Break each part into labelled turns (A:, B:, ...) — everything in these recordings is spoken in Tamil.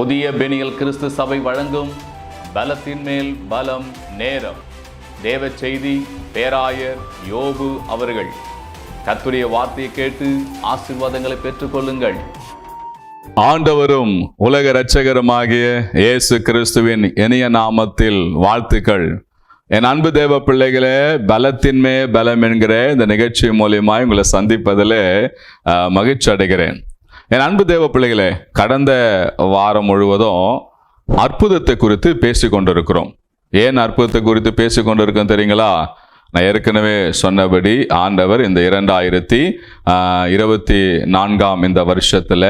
A: புதிய பெனியல் கிறிஸ்து சபை வழங்கும் பலத்தின் மேல் பலம் நேரம். தேவ செய்தி பேராயர் யோபு அவர்கள். கர்த்தருடைய வார்த்தையை கேட்டு ஆசீர்வாதங்களை பெற்றுக்கொள்ளுங்கள். ஆண்டவரும் உலக இரட்சகருமாகிய இயேசு கிறிஸ்துவின் இனிய நாமத்தில் வாழ்த்துக்கள். என் அன்பு தேவ பிள்ளைகளே, பலத்தின் மே பலம் என்கிற இந்த நிகழ்ச்சி மூலியமாய் உங்களை சந்திப்பதில் மகிழ்ச்சி அடைகிறேன். என் அன்பு தேவ பிள்ளைகளே, கடந்த வாரம் முழுவதும் அற்புதத்தை குறித்து பேசி கொண்டிருக்கிறோம். ஏன் அற்புதத்தை குறித்து பேசி கொண்டிருக்கோம் தெரியுங்களா? நான் ஏற்கனவே சொன்னபடி ஆண்டவர் இந்த 2024 இந்த வருஷத்துல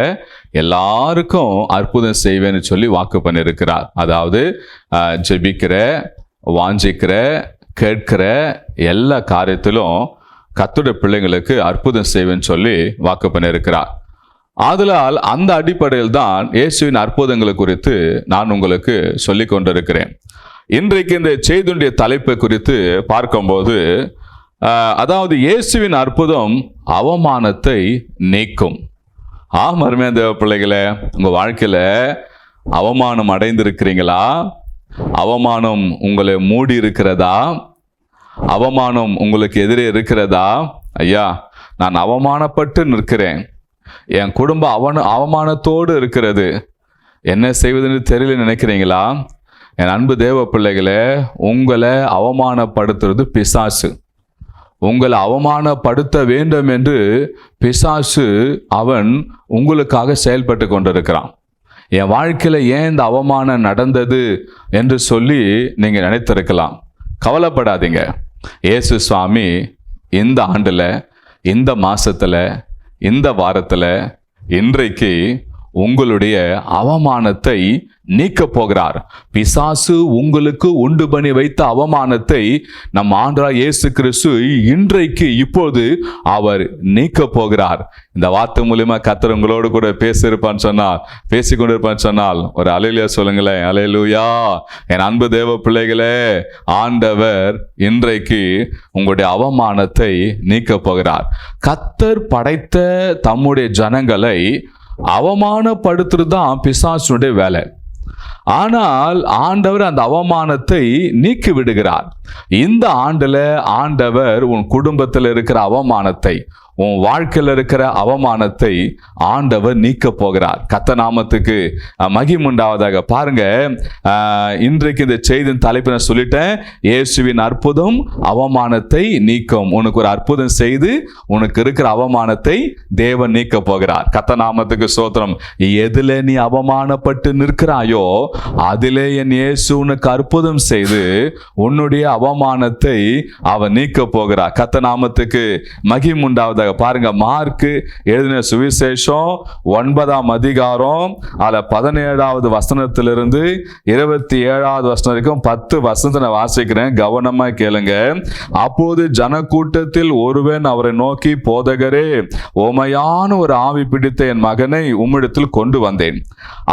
A: எல்லாருக்கும் அற்புதம் செய்வேன்னு சொல்லி வாக்கு பண்ணியிருக்கிறார். அதாவது ஜெபிக்கிற, வாஞ்சிக்கிற, கேட்கிற எல்லா காரியத்திலும் கர்த்தருடைய பிள்ளைங்களுக்கு அற்புதம் செய்வேன்னு சொல்லி வாக்கு பண்ணியிருக்கிறார். ஆதலால் அந்த அடிப்படையில் தான் இயேசுவின் அற்புதங்களை குறித்து நான் உங்களுக்கு சொல்லி கொண்டிருக்கிறேன். இன்றைக்கு இந்த செய்தியுடைய தலைப்பை குறித்து பார்க்கும்போது, அதாவது இயேசுவின் அற்புதம் அவமானத்தை நீக்கும். அருமையான தேவ பிள்ளைகளே, உங்கள் வாழ்க்கையில் அவமானம் அடைந்திருக்கிறீங்களா? அவமானம் உங்களை மூடி இருக்கிறதா? அவமானம் உங்களுக்கு எதிரே இருக்கிறதா? ஐயா, நான் அவமானப்பட்டு நிற்கிறேன், என் குடும்பம் அவமானத்தோடு இருக்கிறது, என்ன செய்வதுன்னு தெரியல நினைக்கிறீங்களா? என் அன்பு தேவ பிள்ளைகளே, உங்களை அவமானப்படுத்துறது பிசாசு. உங்களை அவமானப்படுத்த வேண்டும் என்று பிசாசு அவன் உங்களுக்காக செயல்பட்டு கொண்டிருக்கிறான். என் வாழ்க்கையில் ஏன் இந்த அவமானம் நடந்தது என்று சொல்லி நீங்கள் நினைத்திருக்கலாம். கவலைப்படாதீங்க. இயேசு சுவாமி இந்த ஆண்டில், இந்த மாசத்துல, இந்த வாரத்தில், இன்றைக்கு உங்களுடைய அவமானத்தை நீக்க போகிறார். பிசாசு உங்களுக்கு உண்டு பண்ணி வைத்த அவமானத்தை நம் ஆண்டவராகிய இயேசு கிறிஸ்து இன்றைக்கு இப்போது அவர் நீக்க போகிறார். இந்த வார்த்தை மூலியமா கர்த்தர் உங்களோடு கூட பேசியிருப்பான்னு சொன்னால் ஒரு அல்லேலூயா சொல்லுங்களேன். அல்லேலூயா. என் அன்பு தேவ பிள்ளைகளே, ஆண்டவர் இன்றைக்கு உங்களுடைய அவமானத்தை நீக்க போகிறார். கர்த்தர் படைத்த தம்முடைய ஜனங்களை அவமானப்படுத்துறது தான் பிசாசுடைய வேலை. ஆனால் ஆண்டவர் அந்த அவமானத்தை நீக்கி விடுகிறார். இந்த ஆண்டுல ஆண்டவர் உன் குடும்பத்தில் இருக்கிற அவமானத்தை, உன் வாழ்க்கையில் இருக்கிற அவமானத்தை ஆண்டவர் நீக்க போகிறார். கர்த்தர் நாமத்துக்கு மகிமை உண்டாவதாக. பாருங்க, இன்றைக்கு இந்த செய்தியின் தலைப்பு நான் சொல்லிட்டேன். இயேசுவின் அற்புதம் அவமானத்தை நீக்கும். உனக்கு ஒரு அற்புதம் செய்து உனக்கு இருக்கிற அவமானத்தை தேவன் நீக்க போகிறார். கர்த்தர் நாமத்துக்கு ஸ்தோத்திரம். எதிலே நீ அவமானப்பட்டு நிற்கிறாயோ அதிலே என் இயேசு உனக்கு அற்புதம் செய்து உன்னுடைய அவமானத்தை அவன் நீக்க போகிறார். கர்த்தர் நாமத்துக்கு மகிமை உண்டாவதாக. பாருங்க, மார்க் எழுதின சுவிசேஷம் 9ஆம் அதிகாரம் 17வது வசனத்திலிருந்து 27வது வசனம் வரைக்கும் 10 வசனத்தை நான் வாசிக்கிறேன், கவனமா கேளுங்க. அப்போது ஜனக்கூட்டத்தில் ஒருவன் அவரை நோக்கி, போதகரே, ஓமையான ஒரு ஆவி பிடித்த என் மகனை உம்மிடத்தில் கொண்டு வந்தேன்.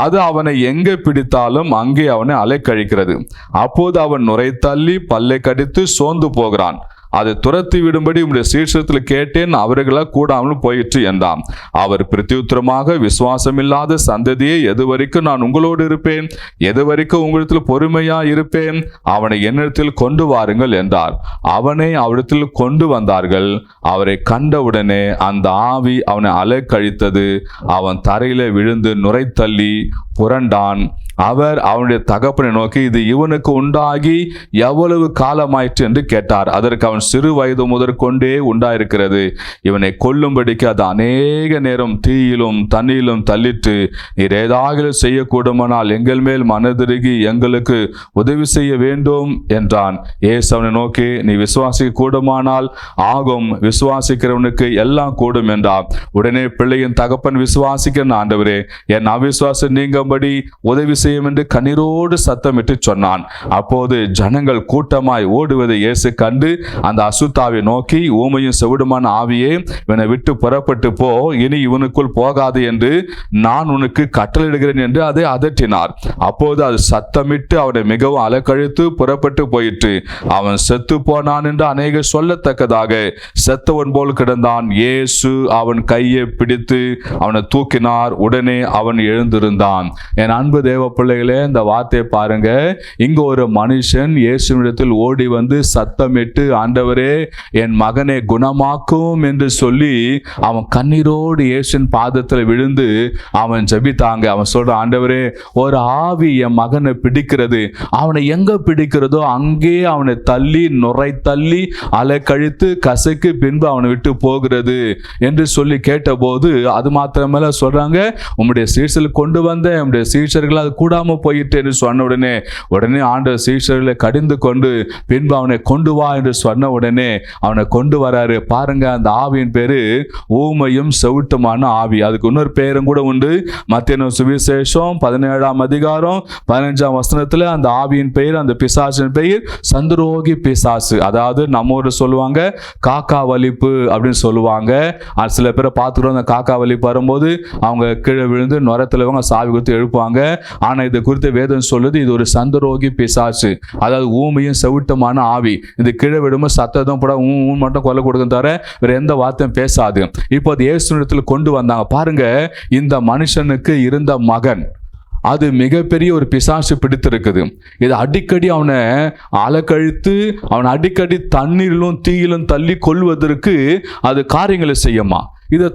A: அது அவனை எங்கே பிடித்தாலும் அங்கே அவனை அலைக்கழிக்கிறது. அப்போது அவன் நுரை தள்ளி பல்லை கடித்து சோர்ந்து போகிறான். அதை துரத்தி விடும்படி உம்முடைய சீஷத்தில் கேட்டேன், அவர்களால் கூடாமல் போயிற்று என்றான். அவர் பிரத்யுத்தரமாக, விசுவாசமில்லாத சந்ததியை, எது வரைக்கும் நான் உங்களோடு இருப்பேன்? எது வரைக்கும் உங்களிடத்தில் பொறுமையா இருப்பேன்? அவனை என்னிடத்தில் கொண்டு வாருங்கள் என்றார். அவனை அவரிடத்தில் கொண்டு வந்தார்கள். அவரை கண்டவுடனே அந்த ஆவி அவனை அலைக்கழித்தது. அவன் தரையில விழுந்து நுரை தள்ளி புரண்டான். அவர் அவனுடைய தகப்பனை நோக்கி, இது இவனுக்கு உண்டாகி எவ்வளவு காலமாயிற்று என்று கேட்டார். அதற்கு அவன், சிறு வயது முதற்கொண்டே உண்டாயிருக்கிறது. இவனை கொல்லும்படிக்கு அது அநேக நேரம் தீயிலும் தண்ணீரிலும் தள்ளிட்டு, நீர் ஏதாவது செய்யக்கூடுமானால் எங்கள் மேல் மனதிருகி எங்களுக்கு உதவி செய்ய வேண்டும் என்றான். இயேசு அவனை நோக்கி, நீ விசுவாசிக்க கூடுமானால் ஆகும், விசுவாசிக்கிறவனுக்கு எல்லாம் கூடும் என்றார். உடனே பிள்ளையின் தகப்பன், விசுவாசிக்கிற ஆண்டவரே, என் அவிசுவாசம் நீங்கும்படி உதவி செய்யும் என்று கண்ணீரோடு சத்தமிட்டு சொன்னான். அப்போது ஜனங்கள் கூட்டமாய் ஓடுவதை இயேசு கண்டு அந்த அசுத்தாவை நோக்கி, ஊமையும் செவிடுமான ஆவியே, இவனை விட்டு புறப்பட்டு போ, இனி இவனுக்குள் போகாது என்று நான் உனக்கு கட்டளையிடுகிறேன் என்று அதை அதட்டினார். அப்போது அது சத்தமிட்டு அவனை மிகவும் அலக்கழித்து புறப்பட்டு போயிற்று. அவன் செத்து போனான் என்று அநேகர் சொல்லத்தக்கதாக செத்தவன் போல் கிடந்தான். இயேசு அவன் கையை பிடித்து அவனை தூக்கினார். உடனே அவன் எழுந்திருந்தான். என் அன்பு தேவ பிள்ளைகளே, இந்த வார்த்தையை பாருங்க. இங்க ஒரு மனுஷன் இயேசுவிடத்தில் ஓடி வந்து சத்தமிட்டு, ஆண்டவரே என் மகனை குணமாக்கும் என்று சொல்லி அவன் கண்ணீரோடு இயேசுவின் பாதத்தில் விழுந்து அவன் ஜெபித்தாங்க. அவன் சொல்ற, ஆண்டவரே ஒரு ஆவி என் மகனை பிடிக்கிறது, அவனை எங்க பிடிக்கிறதோ அங்கே அவனை தள்ளி நுரை தள்ளி அலைக்கழித்து கசைக்கு பின்பு அவனை விட்டு போகிறது என்று சொல்லி கேட்டபோது, அது மாத்திரமல்ல சொல்றாங்க, உம்முடைய சீஷர்கள் கொண்டு வந்த உம்முடைய சீஷர்கள் அது கூடாம போயிட்டு என்று சொன்ன உடனே ஆண்டவர் சீஷர்களை கடிந்து கொண்டு பின்பு அவனை கொண்டு வா என்று சொன்ன உடனே அவனை கொண்டு வராரு. பாருங்க, அந்த ஆவியின் பேரு ஊமையும் செவிட்டுமான ஆவி. அதுக்கு இன்னொரு பேரும் கூட உண்டு. மத்தேயு சுவிசேஷம் 17ஆம் அதிகாரம் 15ஆம் வசனத்துல அந்த ஆவியின் பெயர், அந்த பிசாசின் பெயர் சந்திரோகி பிசாசு. அதாவது நம்ம ஊர் சொல்லுவாங்க காக்கா வலிப்பு அப்படின்னு சொல்லுவாங்க. சில பேரை பார்த்துக்கிறோம், அந்த காக்கா வலிப்பு வரும்போது அவங்க கீழே விழுந்து நுரத்துல சாவி கொடுத்து எழுப்புவாங்க. ஆனா இதை குறித்து வேதம் சொல்லுது, இது ஒரு சந்திரோகி பிசாசு, அதாவது ஊமையும் செவிட்டுமான ஆவி. இது கீழே விடும்போது சத்தம் போட மட்டும் கொல்ல கொடுக்க தவிர வேற எந்த வார்த்தையும் பேசாது. இப்போ அது இயேசுவிடத்தில் கொண்டு வந்தாங்க. பாருங்க, இந்த மனுஷனுக்கு இருந்த மகன், அது மிகப்பெரிய ஒரு பிசாசு பிடித்திருக்குது. இது அடிக்கடி அவனை அலக்கழித்து அவனை அடிக்கடி தண்ணீரிலும் தீயிலும் தள்ளி கொள்வதற்கு அது காரியங்களை செய்யுமா. இது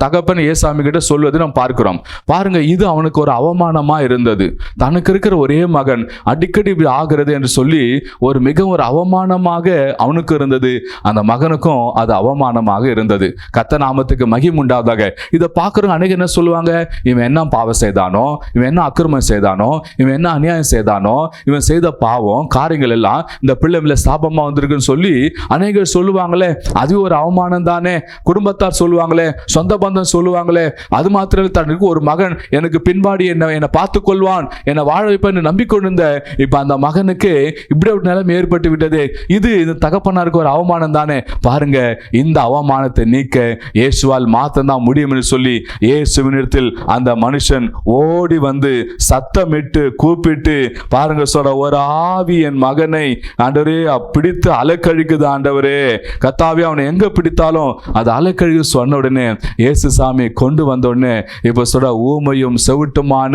A: தகப்பன் ஏசாமி கிட்ட சொல்வது நாம் பார்க்கிறோம். பாருங்க, இது அவனுக்கு ஒரு அவமானமா இருந்தது. தனக்கு இருக்கிற ஒரே மகன் அடிக்கடி இப்படி ஆகிறது என்று சொல்லி ஒரு அவமானமாக அவனுக்கு இருந்தது. அந்த மகனுக்கும் அது அவமானமாக இருந்தது. கர்த்தர் நாமத்துக்கு மகிமை உண்டாவதாக. இதை பார்க்கிறவங்க அன்னைக்கு என்ன சொல்லுவாங்க, இவன் என்ன பாவம் செய்தானோ, இவன் என்ன அக்கிரமம் செய்தானோ, இவன் என்ன அநியாயம் செய்தானோ, இவன் செய்த பாவம் காரியங்கள் எல்லாம் இந்த பிள்ளை மேல சாபமா வந்திருக்குன்னு சொல்லி அநேகர் சொல்லுவாங்களே. அது ஒரு அவமானம் தானே. குடும்பத்தார் சொல்லுவாங்களே, சொந்த பந்தம் சொல்லுவாங்களே. அது மாத்திரம் தனக்கு ஒரு மகன் எனக்கு பின்பாடி என்னை பார்த்து கொள்வான், என்னை வாழ வைப்பேன் நம்பிக்கொண்டிருந்த இப்ப அந்த மகனுக்கு இப்படி ஒரு நிலைமை ஏற்பட்டு விட்டது. இது இந்த தகப்பனாருக்கு ஒரு அவமானம் தானே. பாருங்க, இந்த அவமானத்தை நீக்க இயேசுவால் மாத்தம் முடியும் என்று சொல்லி இயேசுவினிடத்தில் அந்த மனுஷன் ஓடி வந்து சத்தமிட்டு கூப்பிட்டு, பாருங்க சொல்ற, ஒரு ஆவி என் மகனை ஆண்டவரே பிடித்து அலைக்கழிக்குது. ஆண்டவரே கர்த்தாவே, அவனை எங்க பிடித்தாலும் அது அலைக்கழிக்கு சொன்ன உடனே இயேசு சாமி கொண்டு வந்த உடனே இப்ப சொல்ற, ஊமையும் செவிட்டுமான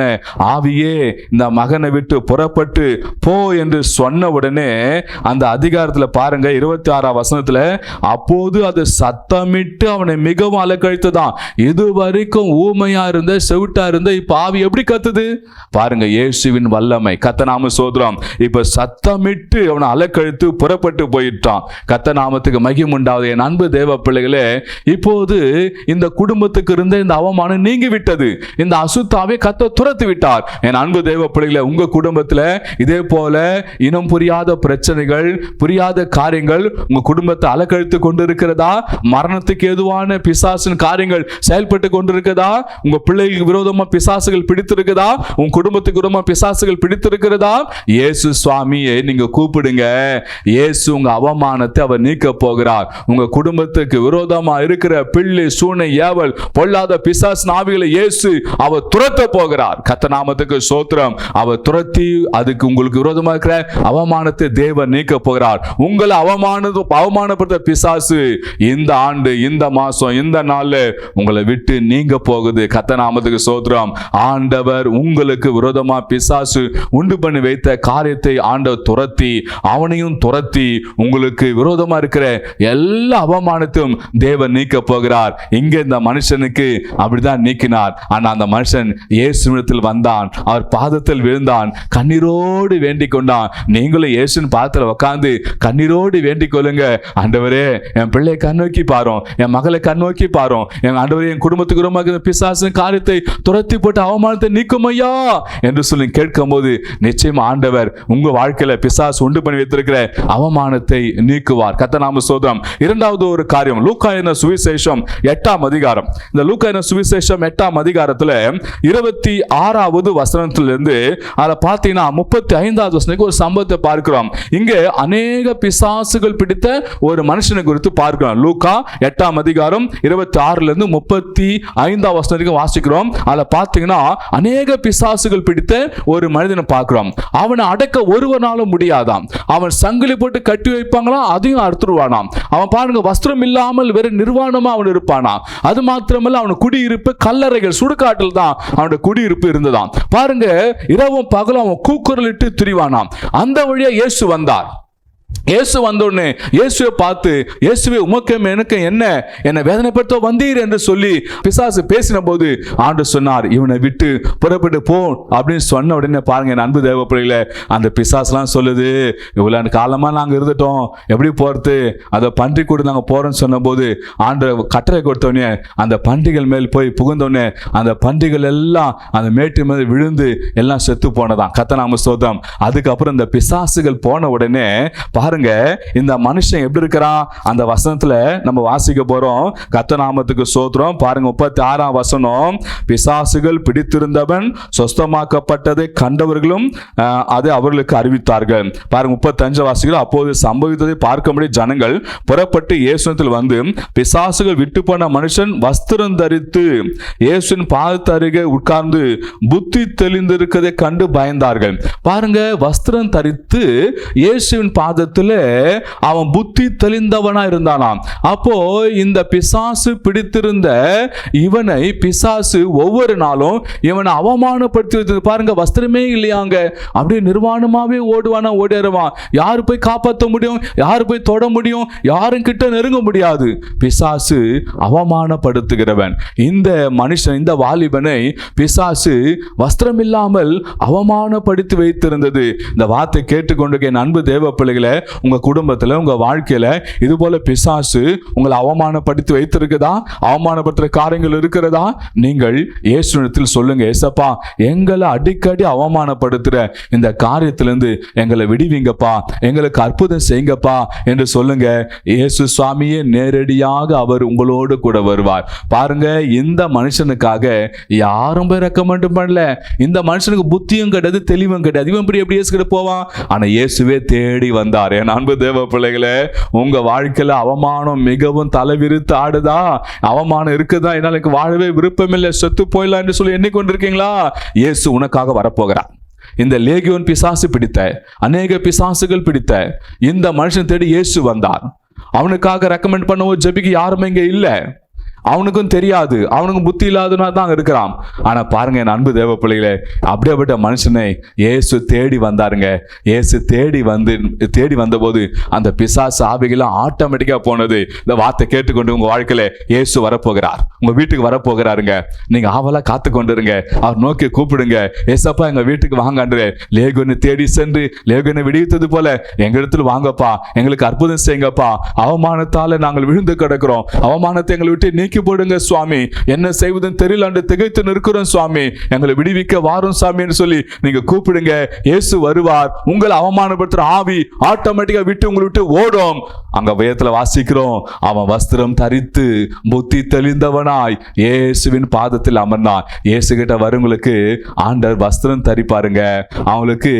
A: ஆவியே இந்த மகனை விட்டு புறப்பட்டு போ என்று சொன்ன உடனே அந்த அதிகாரத்துல பாருங்க 26ஆம் வசனத்துல, அப்போது அது சத்தமிட்டு அவனை மிகவும் அலக்கழித்துதான். இது வரைக்கும் ஊமையா இருந்த செவிட்டா இருந்த இப்ப ஆவி எப்படி கத்துது பாருங்க. இயேசுவின் வல்லமை. கர்த்தர் நாம சோதரம். இப்ப சத்தமிட்டு அவனை அலக்கழித்து புறப்பட்டு போயிட்டான். கர்த்தர் நாமத்துக்கு மகிமை உண்டாவது. என் அன்பு தேவ பிள்ளைகளே, இப்போது இந்த குடும்பத்துக்கு இருந்த இந்த அவமானம் நீங்கி விட்டது. இந்த அசுத்தாவை கர்த்தர் துரத்தி விட்டார். என் அன்பு தேவ பிள்ளைகளே, உங்க குடும்பத்துல இதே போல இனம் புரியாத பிரச்சனைகள், புரியாத காரியங்கள் உங்க குடும்பத்தை அலக்கழித்து கொண்டிருக்கிறதா? மரணத்துக்கு ஏதுவான பிசாசின் காரியங்கள் செயல்பட்டு கொண்டிருக்கிறதா? உங்க பிள்ளைகளுக்கு விரோதமா பிசாசுகள் பிடித்திருக்கிறதா? உங்க குடும்பத்துக்கு விரோதமா பிசாசுகள் பிடித்திருக்கிறதா? இயேசு சுவாமியை நீங்க கூப்பிடுங்க. இயேசு உங்க அவமானத்தை அவர் நீக்க போகிறார். உங்க குடும்பத்துக்கு விரோதமா இருக்கிற பிள்ளை சூனை ஏவல் பொல்லாத பிசாசு ஆவிகளை இயேசு அவர் துரத்த போகிறார். கர்த்தர் நாமத்துக்கு ஸ்தோத்திரம். அவர் துரத்தி அதுக்கு உங்களுக்கு விரோதமா இருக்கிற அவமானத்தை தேவன் நீக்க போகிறார். உங்களை அவமானப்படுத்த பிசாசு இந்த ஆண்டு, இந்த மாசம், இந்த நாள்ல உங்களை விட்டு நீங்க போகுது. கர்த்தர் நாமத்துக்கு ஸ்தோத்திரம். ஆண்டவர் உங்களுக்கு விரோதமா பிசாசு உண்டு பண்ணி வைத்த காரியத்தை ஆண்டவர் துரத்தி, அவனையும் துரத்தி உங்களுக்கு விரோதமா இருக்கிற எல்லா அவமானத்தையும் தேவன் நீக்க போகிறார். இங்க இந்த மனுஷனுக்கு அப்படிதான் நீக்கினார். ஆனா அந்த மனுஷன் இயேசுவிடத்தில் வந்தான், அவர் பாதத்தில் விழுந்தான், கண்ணீரோடு வேண்டிக் கொண்டான். நீங்களும் இயேசுவின் பாதத்தில் உட்கார்ந்து கண்ணீரோடு வேண்டிக் கொள்ளுங்க. ஆண்டவரே, என் பிள்ளையை கண்ணோக்கி பாரும், என் மகளை கண்ணோக்கி பாரும், என் ஆண்டவரே என் குடும்பத்துக்கு ரொம்ப பிசாசின் காரியத்தை துரத்தி போட்டு அவமானத்தை நீக்கும் ஐயா என்று சொல்லி கேட்கும் போது நிச்சயம் ஆண்டவர் உங்க வாழ்க்கையில பிசாசு உண்டு பண்ணி வைத்திருக்கிற அவமானத்தை நீக்குவார். கர்த்தர் நாம ஸ்தோத்திரம். இரண்டாவது ஒரு காரியம், லூக்கா எழுதின சுவிசேஷம் 8ஆம் அதிகாரம். இந்த லூக்கா சுவிசேஷம் 8ஆம் அதிகாரத்துல 26வது வசனத்திலிருந்து அதை பார்த்தீங்கன்னா 35வது வசனத்துக்கு ஒரு சம்பவத்தை பார்க்கிறோம். இங்கே அநேக பிசாசுகள் பிடித்த ஒரு மனுஷனை குறித்து பார்க்கிறோம். லூக்கா 8ஆம் அதிகாரம் 26லிருந்து 35ஆம் வசனத்துக்கு வாசிக்கிறோம். அதில் பார்த்தீங்கன்னா அநேக பிசாசுகள் பிடித்த ஒரு மனிதனை பார்க்கிறோம். அவனை அடக்க ஒருவனாலும் முடியாதாம். அவன் சங்கிலி போட்டு கட்டி வைப்பாங்களாம், அதையும் அறுத்துருவானாம். அவன் பாருங்க, வஸ்திரம் இல்லாமல் வெறும் நிர்வாணமா அவன் இருப்பானா. அது மாத்திரமல்ல, அவன் குடியிருப்பு கல்லறைகள், சுடுகாட்டில் தான் அவனுடைய குடியிருப்பு இருந்ததாம். பாருங்க, இரவும் பகலும் அவன் கூக்குரலிட்டு திரிவானாம். அந்த வழியா இயேசு வந்தார். இயேசு வந்தோடனே இயேசுவை பார்த்து, இயேசுவே உமக்கும் எனக்கு என்ன வேதனைப்படுத்த வந்தீர் என்று சொல்லி பிசாசு பேசின போது ஆண்டவர் சொன்னார், இவனை விட்டு புறப்பட்டு போ அப்படின்னு சொன்ன உடனே பாருங்க, என் அன்பு தேவ பிள்ளைகளே, அந்த பிசாசுலாம் சொல்லுது, இவ்வளவு காலமா நாங்க இருந்துட்டோம், எப்படி போறது, அதை பன்றி கூட நாங்க போறோம்னு சொன்ன போது ஆண்டவர் கட்டளை கொடுத்தோடனே அந்த பன்றிகள் மேல் போய் புகுந்தோடனே அந்த பன்றிகள் எல்லாம் அந்த மேட்டு மேல் விழுந்து எல்லாம் செத்து போனதான். கர்த்தநாம ஸ்தோத்திரம். அதுக்கப்புறம் இந்த பிசாசுகள் போன உடனே பாருங்க, இந்த மனுஷன் எப்படி இருக்கிறான், அந்த வசனத்துல நம்ம வாசிக்க போறோம். கர்த்தர் நாமத்துக்கு ஸ்தோத்திரம். பாருங்க, 36ஆம் வசனம். பிசாசுகள் பிடித்திருந்தவன் சொஸ்தமாக்கப்பட்டதை கண்டவர்களும் அதை அவர்களுக்கு அறிவித்தார்கள். பாருங்க 35 வாசிகள். அப்போது சம்பவித்ததை பார்க்கும்படி ஜனங்கள் புறப்பட்டு இயேசுவில் வந்து, பிசாசுகள் விட்டு போன மனுஷன் வஸ்திரம் தரித்து இயேசுவின் பாதத்து அருகே உட்கார்ந்து புத்தி தெளிந்திருக்கதை கண்டு பயந்தார்கள். பாருங்க, வஸ்திரம் தரித்து இயேசுவின் பாதத்தில் அவன் புத்தி தெளிந்தவனா இருந்தானாம். அப்போ இந்த பிசாசு பிடித்திருந்த இவனை பிசாசு ஒவ்வொரு நாளும் இவனை அவமானப்படுத்தி வைத்தது. பாருங்க, வஸ்திரமே இல்லையாங்க, அப்படியே நிர்வாணமாவே ஓடுவானா, ஓடிடுவான். யாரு போய் காப்பாற்ற முடியும், யாரு போய் தொட முடியும், யாரும் கிட்ட நெருங்க முடியாது. பிசாசு அவமானப்படுத்துகிறவன். இந்த மனுஷன், இந்த வாலிபனை பிசாசு வஸ்திரம் இல்லாமல் அவமானப்படுத்தி வைத்திருந்தது. இந்த வார்த்தை கேட்டுக்கொண்டு என் அன்பு தேவ பிள்ளைகளை, உங்க குடும்பத்துல, உங்க வாழ்க்கையில இது போல பிசாசு உங்களை அவமானப்படுத்தி வைத்திருக்குதா, அவமானப்படுத்துற காரியங்கள் இருக்கிறதா, நீங்கள் இயேசுவிடத்தில் சொல்லுங்க, ஏசப்பா எங்களை அடிக்கடி அவமானப்படுத்துற இந்த காரியத்திலிருந்து எங்களை விடுவீங்கப்பா, எங்களுக்கு அற்புதம் செய்யுங்கப்பா என்று சொல்லுங்க. இயேசு சுவாமியே நேரடியாக அவர் உங்களோடு கூட வருவார். பாருங்க, இந்த மனுஷனுக்காக யாரும் போய் ரெக்கமெண்ட் பண்ணல. இந்த மனுஷனுக்கு புத்தியும் கிடையாது, தெளிவும் கிடையாது. இவன் எப்படி இயேசு கிட்ட போவான்? ஆனா இயேசுவே தேடி வந்தார். என் அன்பு தேவ பிள்ளைகளே, உங்க வாழ்க்கையில அவமானம் மிகவும் தலைவிரித்து ஆடுதா, அவமானம் இருக்குதா, என்னால எனக்கு வாழவே விருப்பம் இல்லை, செத்து போயிடலாம் என்று சொல்லி எண்ணிக்கொண்டிருக்கீங்களா? இயேசு உனக்காக வரப்போகிறார். இந்த லேகியோன் பிசாசு பிடித்த, அநேக பிசாசுகள் பிடித்த இந்த மனுஷன் தேடி இயேசு வந்தார். அவனுக்காக ரெக்கமெண்ட் பண்ணவோ ஜெபிக்க யாருமே இங்க இல்லை. அவனுக்கும் தெரியாது, அவனுக்கும் புத்தி இல்லாதனா தான் இருக்கிறான். ஆனா பாருங்க என் அன்பு தேவ பிள்ளைகளே, அப்படியேப்பட்ட மனுஷனை இயேசு தேடி வந்தாருங்க. இயேசு தேடி வந்தபோது அந்த பிசாசு ஆவிகளாம் ஆட்டோமேட்டிக்கா போனது. இந்த வார்த்தை கேட்டுக்கொண்டு உங்க வாழ்க்கையில இயேசு வரப்போகிறார், உங்க வீட்டுக்கு வரப்போகிறாருங்க. நீங்க ஆவலா காத்து கொண்டிருங்க, அவர் நோக்கி கூப்பிடுங்க, ஏசப்பா எங்க வீட்டுக்கு வாங்கன்று. லேகியோனை தேடி சென்று லேகியோனை விடுவித்தது போல எங்க இடத்துல வாங்கப்பா, எங்களுக்கு அற்புதம் செய்யுங்கப்பா, அவமானத்தால நாங்கள் விழுந்து கிடக்கிறோம், அவமானத்தை எங்களை விட்டு நீக்கி போடுங்க சுவாமி, என்ன செய்வதுன்னு தெரியல என்று திகைத்து நிற்கிறோம் சுவாமி, எங்களை விடுவிக்க வாரும் சாமின்னு சொல்லி நீங்க கூப்பிடுங்க. இயேசு வருவார். உங்களை அவமானப்படுத்துற ஆவி ஆட்டோமேட்டிக்கா விட்டு உங்களை விட்டு ஓடும். அங்க வேதத்துல வாசிக்கிறோம், அவன் வஸ்திரம் தரித்து புத்தி தெளிந்தவனாய் இயேசுவின் பாதத்தில் அமர்ந்தான். இயேசு கிட்ட வரவங்களுக்கு ஆண்டவர் வஸ்திரம் தரிப்பாருங்க, அவங்களுக்கு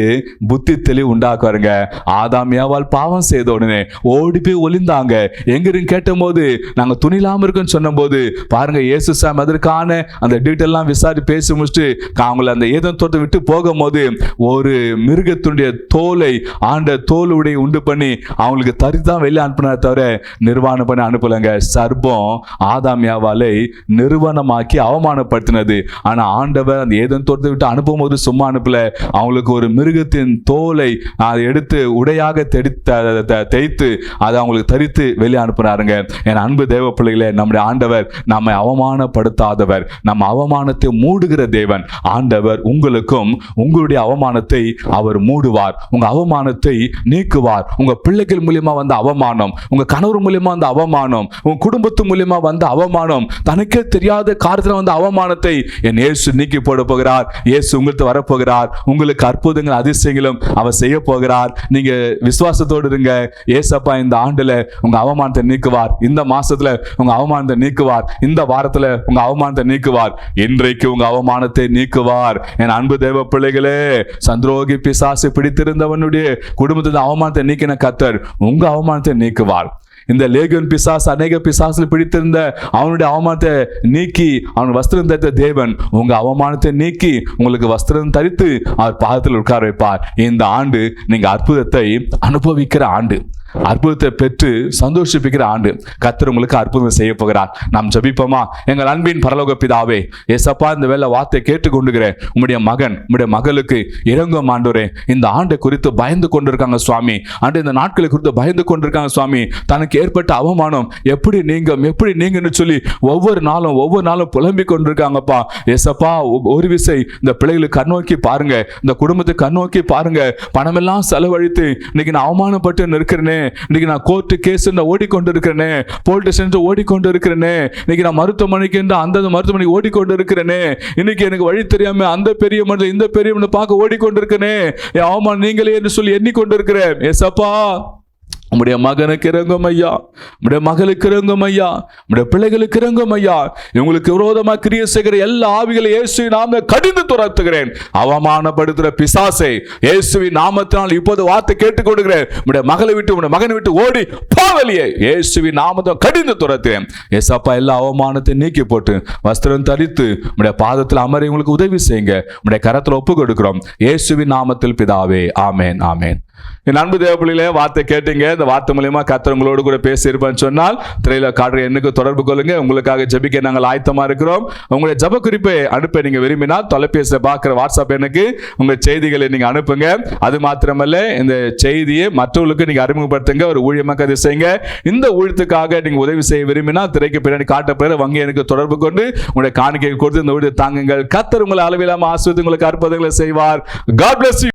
A: புத்தி தெளிவு உண்டாக்குவாருங்க. ஆதாம் ஏவாள் பாவம் செய்த உடனே ஓடி போய் ஒளிந்தாங்க. எங்கிருந்து கேட்டும் போது நாங்க துணிலாம இருக்கோன்னு சொன்ன போது பாருங்க, இயேசு சாமி அதற்கான அந்த டீட்டெயிலாம் விசாரி பேசி முடிச்சுட்டு அவங்களை அந்த ஏதேன் தோட்டத்தை விட்டு போகும்போது ஒரு மிருகத்துடைய தோலை ஆண்ட தோலுடைய உண்டு பண்ணி அவங்களுக்கு தரிதான் வெளியே அனுப்பினார், தவிர நிர்வாணம் பண்ணி அனுப்பலங்க. சர்ப்பம் ஆதாம் ஏவாளை நிர்வாணமாக்கி அவமானப்படுத்தினது. ஆனா ஆண்டவர் அந்த ஏதேன் தோட்டத்தை விட்டு அனுப்பும் போது சும்மா அனுப்பல, அவங்களுக்கு ஒரு மிருகத்தின் தோலை அதை எடுத்து உடையாக தேய்த்து அதை அவங்களுக்கு தரித்து வெளியே அனுப்பினாருங்க. என் அன்பு தேவ பிள்ளைகளே, நம்முடைய ஆண்டவர் நம்மை அவமானப்படுத்தாதவர், நம்ம அவமானத்தை மூடுகிற தேவன். ஆண்டவர் உங்களுக்கும் உங்களுடைய அவமானத்தை அவர் மூடுவார், உங்க அவமானத்தை நீக்குவார். உங்க பிள்ளைகள் மூலியமா வந்த அவமானம், உங்க கணவர் மூலியமா வந்த அவமானம், உங்க குடும்பத்து மூலியமா வந்த அவமானம், தனக்கே தெரியாத காரியத்தில் வந்த அவமானத்தை என் இயேசு நீக்கி போட போகிறார். இயேசு உங்களுக்கு வரப்போகிறார். உங்களுக்கு அற்புதங்கள் அதிசயங்களும் அவர் செய்ய போகிறார். நீங்க விசுவாசத்தோடு இருங்க. ஏசப்பா இந்த ஆண்டுல உங்க அவமானத்தை நீக்குவார். இந்த மாசத்துல உங்க அவமானத்தை நீக்குவார். இந்த வாரத்துல உங்க அவமானத்தை நீக்குவார். இன்றைக்கு உங்க அவமானத்தை நீக்குவார். என் அன்பு தேவ பிள்ளைகளே, சந்திரோகி பிசாசு பிடித்திருந்தவனுடைய குடும்பத்தின் அவமானத்தை நீக்கின கர்த்தர் உங்க அவமானத்தை நீக்குவார். இந்த லேகியோன் பிசாசு அநேக பிசாசுல பிடித்திருந்த அவனுடைய அவமானத்தை நீக்கி அவன் வஸ்திரம் தரித்த தேவன் உங்க அவமானத்தை நீக்கி உங்களுக்கு வஸ்திரம் தரித்து அவர் பாதத்தில் உட்கார வைப்பார். இந்த ஆண்டு நீங்க அற்புதத்தை அனுபவிக்கிற ஆண்டு, அற்புதத்தை பெற்று சந்தோஷிப்பிக்கிற ஆண்டு. கர்த்தர் உங்களுக்கு அற்புதம் செய்ய போகிறார். நாம் ஜெபிப்போமா? எங்கள் அன்பின் பரலோக பிதாவே, ஏசப்பா, இந்த வேளை வார்த்தை கேட்டுக்கொண்டுகிறேன் உம்முடைய மகன் உம்முடைய மகளுக்கு இறங்கும் ஆண்டவரே. இந்த ஆண்டை குறித்து பயந்து கொண்டிருக்காங்க சுவாமி. ஆண்டு இந்த நாட்களை குறித்து பயந்து கொண்டிருக்காங்க சுவாமி. தனக்கு ஏற்பட்ட அவமானம் எப்படி நீங்கன்னு சொல்லி ஒவ்வொரு நாளும் புலம்பிக் கொண்டிருக்காங்கப்பா. ஏசப்பா, ஒரு விசை இந்த பிள்ளைகளுக்கு கண்ணோக்கி பாருங்க, இந்த குடும்பத்தை கண்ணோக்கி பாருங்க. பணமெல்லாம் செலவழித்து இன்னைக்கு நான் அவமானப்பட்டு நிற்கிறேனே, இன்னைக்கு நான் கோர்ட்டு கேஸ் ஓடிக்கொண்டு இருக்கிறேனே, போலீஸ் ஸ்டேஷன் ஓடிக்கொண்டு இருக்கிறேனே, இன்னைக்கு நான் மருத்துவமனைக்கு அந்த மருத்துவமனைக்கு ஓடிக்கொண்டு இருக்கிறேனே, இன்னைக்கு எனக்கு வழி தெரியாம அந்த பெரிய மனிதன் இந்த பெரிய மனிதன் பார்க்க ஓடிக்கொண்டு இருக்கிறேனே, என் அவமானம் நீங்களே என்று சொல்லி எண்ணிக்கொண்டு இருக்கிறேன். ஏசப்பா, உம்முடைய மகனுக்கு இறங்கும் ஐயா, உம்முடைய மகளுக்கு இறங்கும் ஐயா, உம்முடைய பிள்ளைகளுக்கு இறங்கும் ஐயா. இவங்களுக்கு விரோதமாக கிரியை செய்கிற எல்லா ஆவிகளை இயேசுவின் நாமத்தில் கடிந்து துரத்துகிறேன். அவமானப்படுத்துகிற பிசாசை இயேசுவின் நாமத்தினால் இப்போது வார்த்தை கேட்டுக் கொடுக்கிறேன். உம்முடைய மகளை விட்டு உம்முடைய மகனை விட்டு ஓடி போவலியே இயேசுவின் நாமத்தை கடிந்து துரத்துகிறேன். ஏசப்பா, எல்லா அவமானத்தை நீக்கி போட்டு வஸ்திரம் தரித்து உம்முடைய பாதத்தில் அமர உங்களுக்கு உதவி செய்யுங்க. உம்முடைய கரத்தில் ஒப்பு கொடுக்கிறோம் இயேசுவின் நாமத்தில் பிதாவே, ஆமேன், ஆமேன். என் அன்பு தேவ பிள்ளைகளே, வார்த்தை கேட்டீங்க. இந்த வார்த்தை மூலியமா கர்த்தர் உங்களோடு கூட பேசி இருப்பேன்னு சொன்னால் திரையில காட்டுற எண்ணுக்கு தொடர்பு கொள்ளுங்க. உங்களுக்காக ஜெபிக்க நாங்கள் ஆயத்தமா இருக்கிறோம். உங்களுடைய ஜெப குறிப்பை அனுப்ப நீங்க விரும்பினால் தொலைபேசியில பார்க்கிற வாட்ஸ்அப் எண்ணுக்கு உங்க செய்திகளை நீங்க அனுப்புங்க. அது மாத்திரமல்ல, இந்த செய்தியை மற்றவர்களுக்கு நீங்க அறிமுகப்படுத்துங்க, ஒரு ஊழியமாக அதை செய்யுங்க. இந்த ஊழியத்துக்காக நீங்க உதவி செய்ய விரும்பினால் திரைக்கு பின்னாடி காட்டப்படுற வங்கி எனக்கு தொடர்பு கொண்டு உங்களுடைய காணிக்கை கொடுத்து இந்த ஊழியத்தை தாங்குங்கள். கர்த்தர் உங்களை அளவில்லாம ஆசீர்வதித்து உங்களுக்கு அற்புதங்களை செய்வார். God bless you.